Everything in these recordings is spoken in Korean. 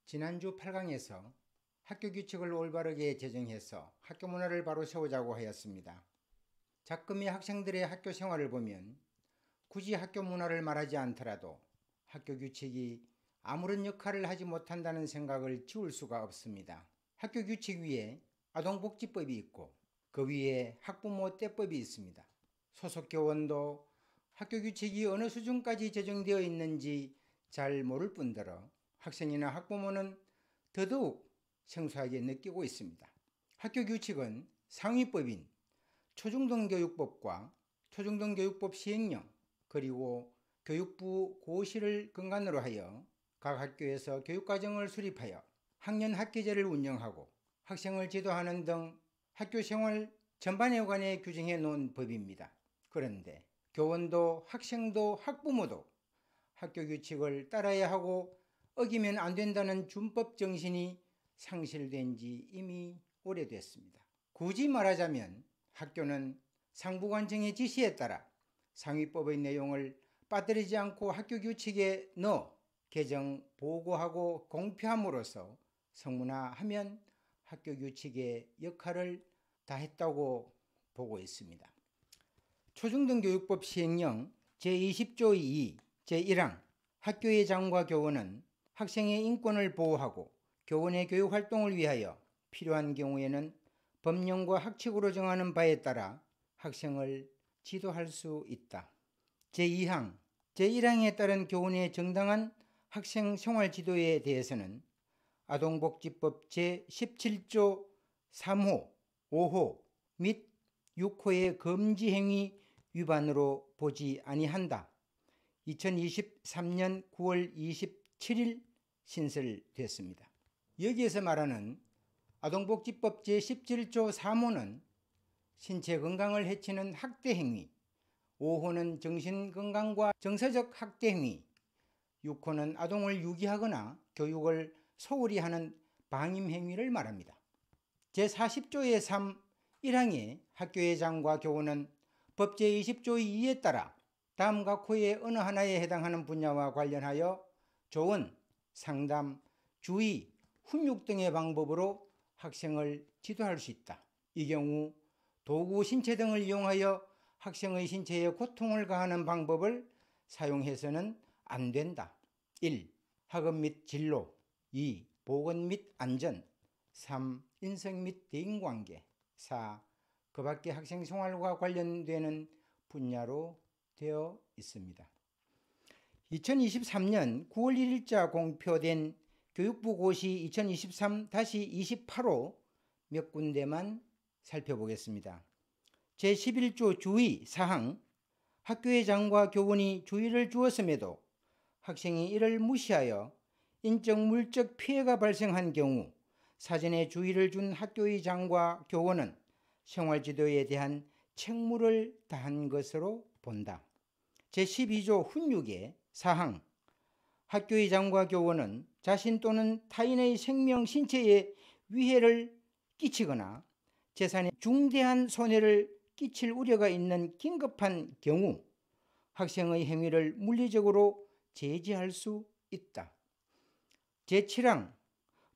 지난주 8강에서 학교 규칙을 올바르게 제정해서 학교 문화를 바로 세우자고 하였습니다. 작금의 학생들의 학교 생활을 보면 굳이 학교 문화를 말하지 않더라도 학교 규칙이 아무런 역할을 하지 못한다는 생각을 지울 수가 없습니다. 학교 규칙 위에 아동복지법이 있고 그 위에 학부모 떼법이 있습니다. 소속 교원도 학교 규칙이 어느 수준까지 제정되어 있는지 잘 모를 뿐더러 학생이나 학부모는 더더욱 생소하게 느끼고 있습니다. 학교 규칙은 상위법인 초중등교육법과 초중등교육법 시행령 그리고 교육부 고시를 근간으로 하여 각 학교에서 교육과정을 수립하여 학년 학기제를 운영하고 학생을 지도하는 등 학교 생활 전반에 관해 규정해 놓은 법입니다. 그런데 교원도 학생도 학부모도 학교 규칙을 따라야 하고 어기면 안 된다는 준법 정신이 상실된 지 이미 오래됐습니다. 굳이 말하자면 학교는 상부관청의 지시에 따라 상위법의 내용을 빠뜨리지 않고 학교 규칙에 넣어 개정, 보고하고 공표함으로써 성문화하면 학교 규칙의 역할을 다했다고 보고 있습니다. 초중등교육법 시행령 제20조 2 제1항 학교의 장과 교원은 학생의 인권을 보호하고 교원의 교육활동을 위하여 필요한 경우에는 법령과 학칙으로 정하는 바에 따라 학생을 지도할 수 있다. 제2항 제1항에 따른 교원의 정당한 학생 생활 지도에 대해서는 아동복지법 제17조 3호, 5호 및 6호의 금지행위 위반으로 보지 아니한다. 2023년 9월 27일 신설됐습니다. 여기에서 말하는 아동복지법 제17조 3호는 신체 건강을 해치는 학대 행위, 5호는 정신건강과 정서적 학대 행위, 6호는 아동을 유기하거나 교육을 소홀히 하는 방임 행위를 말합니다. 제40조의 3, 1항의 학교의 장과 교원은 법 제20조 2에 따라 다음 각호의 어느 하나에 해당하는 분야와 관련하여 조언, 상담, 주의, 훈육 등의 방법으로 학생을 지도할 수 있다. 이 경우 도구, 신체 등을 이용하여 학생의 신체에 고통을 가하는 방법을 사용해서는 안 된다. 1. 학업 및 진로 2. 보건 및 안전 3. 인성 및 대인관계 4. 그 밖의 학생 생활과 관련되는 분야로 되어 있습니다. 2023년 9월 1일자 공표된 교육부 고시 2023-28호 몇 군데만 살펴보겠습니다. 제11조 주의 사항 학교의 장과 교원이 주의를 주었음에도 학생이 이를 무시하여 인적 물적 피해가 발생한 경우 사전에 주의를 준 학교의 장과 교원은 생활지도에 대한 책무를 다한 것으로 본다. 제12조 훈육의 사항 학교의 장과 교원은 자신 또는 타인의 생명, 신체에 위해를 끼치거나 재산에 중대한 손해를 끼칠 우려가 있는 긴급한 경우 학생의 행위를 물리적으로 제지할 수 있다. 제7항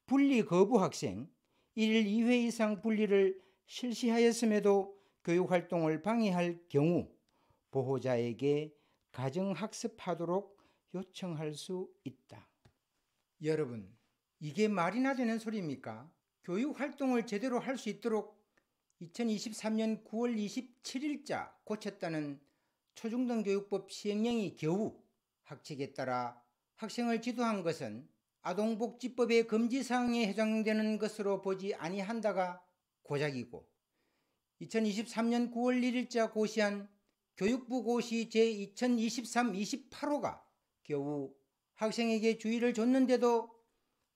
분리 거부 학생 1일 2회 이상 분리를 실시하였음에도 교육활동을 방해할 경우 보호자에게 가정학습하도록 요청할 수 있다. 여러분, 이게 말이나 되는 소리입니까? 교육활동을 제대로 할 수 있도록 2023년 9월 27일자 고쳤다는 초중등교육법 시행령이 겨우 학칙에 따라 학생을 지도한 것은 아동복지법의 금지사항에 해당되는 것으로 보지 아니한다가 고작이고 2023년 9월 1일자 고시한 교육부 고시 제2023-28호가 겨우 학생에게 주의를 줬는데도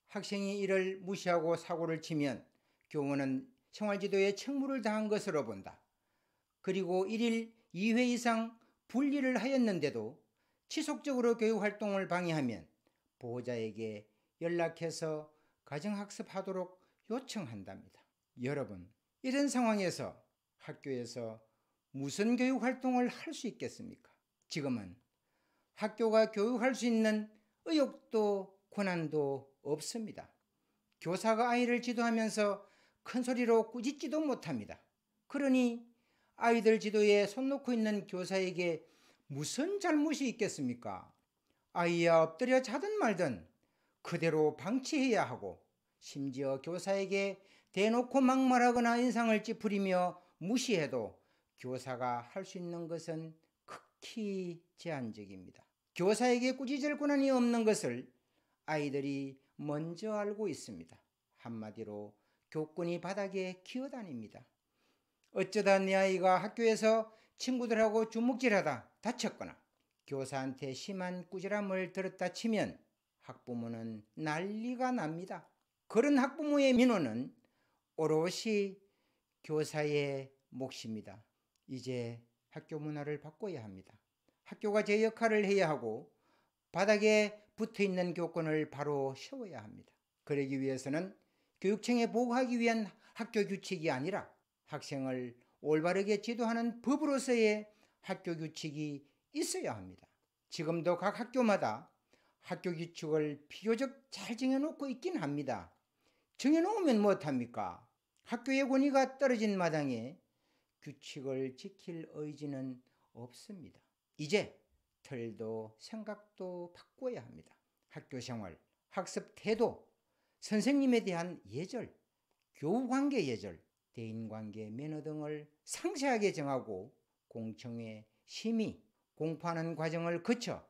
학생이 이를 무시하고 사고를 치면 교원은 생활지도에 책무를 다한 것으로 본다. 그리고 1일 2회 이상 분리를 하였는데도 지속적으로 교육활동을 방해하면 보호자에게 연락해서 가정학습하도록 요청한답니다. 여러분, 이런 상황에서 학교에서 무슨 교육활동을 할 수 있겠습니까? 지금은 학교가 교육할 수 있는 의욕도 권한도 없습니다. 교사가 아이를 지도하면서 큰 소리로 꾸짖지도 못합니다. 그러니 아이들 지도에 손 놓고 있는 교사에게 무슨 잘못이 있겠습니까? 아이야 엎드려 자든 말든 그대로 방치해야 하고, 심지어 교사에게 대놓고 막말하거나 인상을 찌푸리며 무시해도 교사가 할 수 있는 것은 극히 제한적입니다. 교사에게 꾸짖을 권한이 없는 것을 아이들이 먼저 알고 있습니다. 한마디로 교권이 바닥에 기어다닙니다. 어쩌다 내 아이가 학교에서 친구들하고 주먹질하다 다쳤거나 교사한테 심한 꾸지람을 들었다 치면 학부모는 난리가 납니다. 그런 학부모의 민원은 오롯이 교사의 몫입니다. 이제 학교 문화를 바꿔야 합니다. 학교가 제 역할을 해야 하고 바닥에 붙어있는 교권을 바로 세워야 합니다. 그러기 위해서는 교육청에 보고하기 위한 학교 규칙이 아니라 학생을 올바르게 지도하는 법으로서의 학교 규칙이 있어야 합니다. 지금도 각 학교마다 학교 규칙을 비교적 잘 정해놓고 있긴 합니다. 정해놓으면 못합니까? 학교의 권위가 떨어진 마당에 규칙을 지킬 의지는 없습니다. 이제 틀도 생각도 바꿔야 합니다. 학교 생활, 학습 태도, 선생님에 대한 예절, 교우관계 예절, 대인관계 매너 등을 상세하게 정하고 공청회, 심의, 공포하는 과정을 거쳐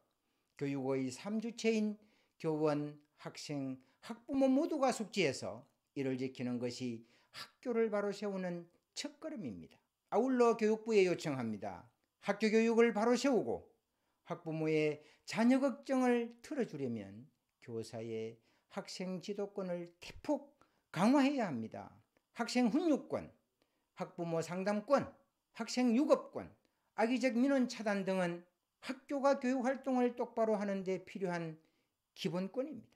교육의 3주체인 교원, 학생, 학부모 모두가 숙지해서 이를 지키는 것이 학교를 바로 세우는 첫걸음입니다. 아울러 교육부에 요청합니다. 학교 교육을 바로 세우고 학부모의 자녀 걱정을 들어주려면 교사의 학생 지도권을 대폭 강화해야 합니다. 학생 훈육권, 학부모 상담권, 학생 육업권, 악의적 민원 차단 등은 학교가 교육활동을 똑바로 하는 데 필요한 기본권입니다.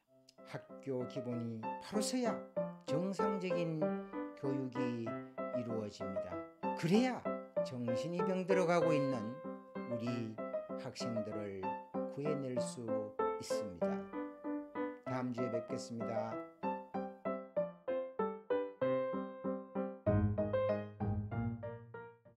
학교 기본이 바로 서야 정상적인 교육이 이루어집니다. 그래야 정신이 병들어가고 있는 우리 학생들을 구해낼 수 있습니다. 다음 주에 뵙겠습니다.